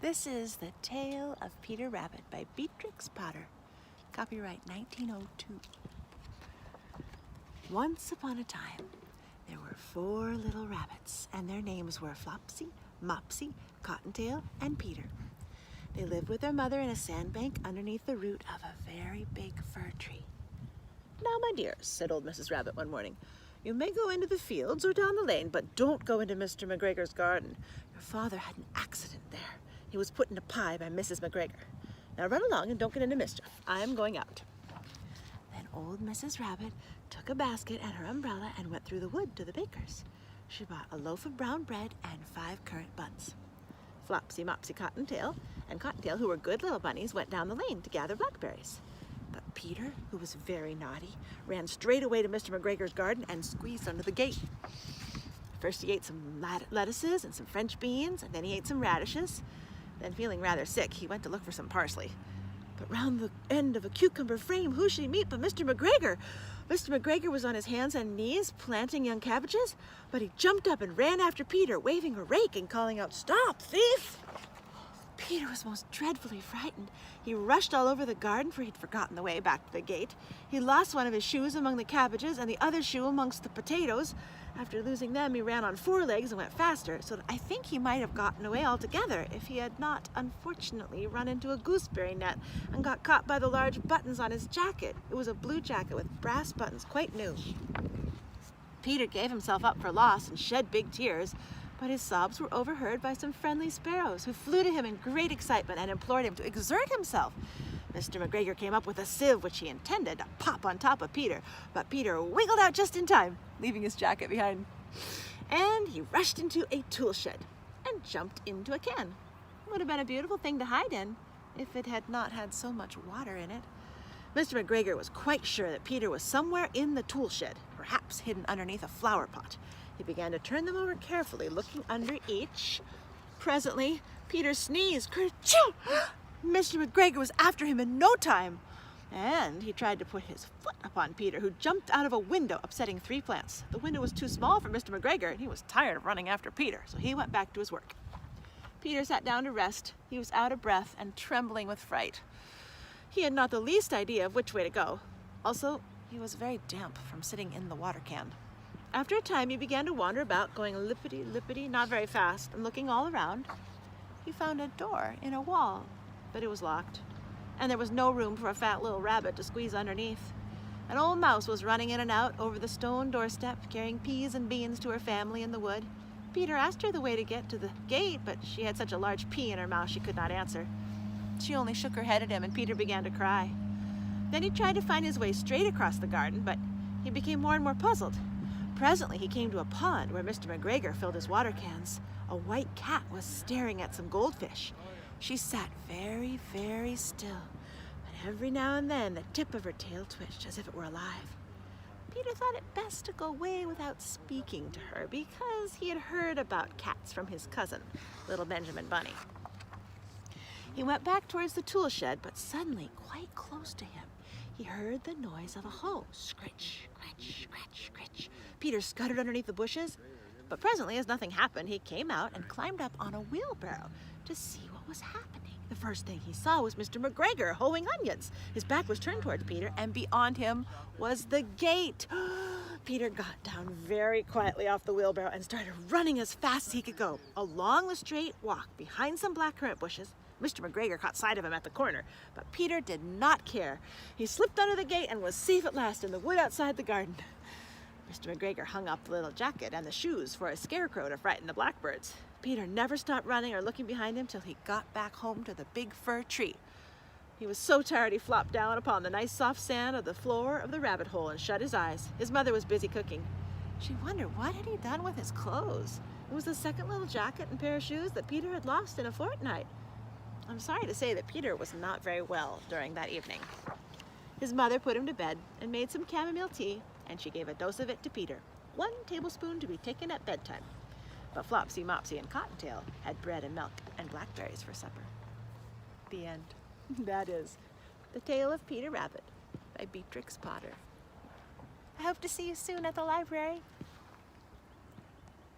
This is The Tale of Peter Rabbit by Beatrix Potter. Copyright 1902. Once upon a time, there were 4 little rabbits, and their names were Flopsy, Mopsy, Cottontail, and Peter. They lived with their mother in a sandbank underneath the root of a very big fir tree. "Now, my dears," said old Mrs. Rabbit one morning, "you may go into the fields or down the lane, but don't go into Mr. McGregor's garden. Your father had an accident there. He was put in a pie by Mrs. McGregor. Now run along and don't get into mischief. I'm going out." Then old Mrs. Rabbit took a basket and her umbrella and went through the wood to the baker's. She bought a loaf of brown bread and 5 currant buns. Flopsy, Mopsy, Cottontail, who were good little bunnies, went down the lane to gather blackberries. But Peter, who was very naughty, ran straight away to Mr. McGregor's garden and squeezed under the gate. First he ate some lettuces and some French beans, and then he ate some radishes. Then, feeling rather sick, he went to look for some parsley. But round the end of a cucumber frame, who should he meet but Mr. McGregor? Mr. McGregor was on his hands and knees planting young cabbages, but he jumped up and ran after Peter, waving a rake and calling out, "Stop, thief!" Peter was most dreadfully frightened. He rushed all over the garden, for he'd forgotten the way back to the gate. He lost one of his shoes among the cabbages and the other shoe amongst the potatoes. After losing them, he ran on 4 legs and went faster, so that I think he might have gotten away altogether if he had not, unfortunately, run into a gooseberry net and got caught by the large buttons on his jacket. It was a blue jacket with brass buttons, quite new. Peter gave himself up for lost and shed big tears, but his sobs were overheard by some friendly sparrows who flew to him in great excitement and implored him to exert himself. Mr. McGregor came up with a sieve which he intended to pop on top of Peter, but Peter wiggled out just in time, leaving his jacket behind. And he rushed into a tool shed and jumped into a can. It would have been a beautiful thing to hide in if it had not had so much water in it. Mr. McGregor was quite sure that Peter was somewhere in the tool shed, perhaps hidden underneath a flower pot. He began to turn them over carefully, looking under each. Presently, Peter sneezed. Kerchoo! Mr. McGregor was after him in no time, and he tried to put his foot upon Peter, who jumped out of a window, upsetting 3 plants. The window was too small for Mr. McGregor, and he was tired of running after Peter, so he went back to his work. Peter sat down to rest. He was out of breath and trembling with fright. He had not the least idea of which way to go. Also, he was very damp from sitting in the water can. After a time, he began to wander about, going lippity-lippity, not very fast, and looking all around. He found a door in a wall, but it was locked, and there was no room for a fat little rabbit to squeeze underneath. An old mouse was running in and out over the stone doorstep, carrying peas and beans to her family in the wood. Peter asked her the way to get to the gate, but she had such a large pea in her mouth she could not answer. She only shook her head at him, and Peter began to cry. Then he tried to find his way straight across the garden, but he became more and more puzzled. Presently, he came to a pond where Mr. McGregor filled his water cans. A white cat was staring at some goldfish. She sat very, very still, but every now and then the tip of her tail twitched as if it were alive. Peter thought it best to go away without speaking to her, because he had heard about cats from his cousin, little Benjamin Bunny. He went back towards the tool shed, but suddenly, quite close to him, he heard the noise of a hoe. Scratch, scratch, scratch, scratch. Peter scuttered underneath the bushes, but presently, as nothing happened, he came out and climbed up on a wheelbarrow to see what was happening. The first thing he saw was Mr. McGregor hoeing onions. His back was turned towards Peter, and beyond him was the gate. Peter got down very quietly off the wheelbarrow and started running as fast as he could go. Along the straight walk, behind some blackcurrant bushes, Mr. McGregor caught sight of him at the corner, but Peter did not care. He slipped under the gate and was safe at last in the wood outside the garden. Mr. McGregor hung up the little jacket and the shoes for a scarecrow to frighten the blackbirds. Peter never stopped running or looking behind him till he got back home to the big fir tree. He was so tired he flopped down upon the nice soft sand of the floor of the rabbit hole and shut his eyes. His mother was busy cooking. She wondered what had he done with his clothes. It was the second little jacket and pair of shoes that Peter had lost in a fortnight. I'm sorry to say that Peter was not very well during that evening. His mother put him to bed and made some chamomile tea, and she gave a dose of it to Peter, 1 tablespoon to be taken at bedtime. But Flopsy, Mopsy, and Cottontail had bread and milk and blackberries for supper. The end. That is The Tale of Peter Rabbit by Beatrix Potter. I hope to see you soon at the library.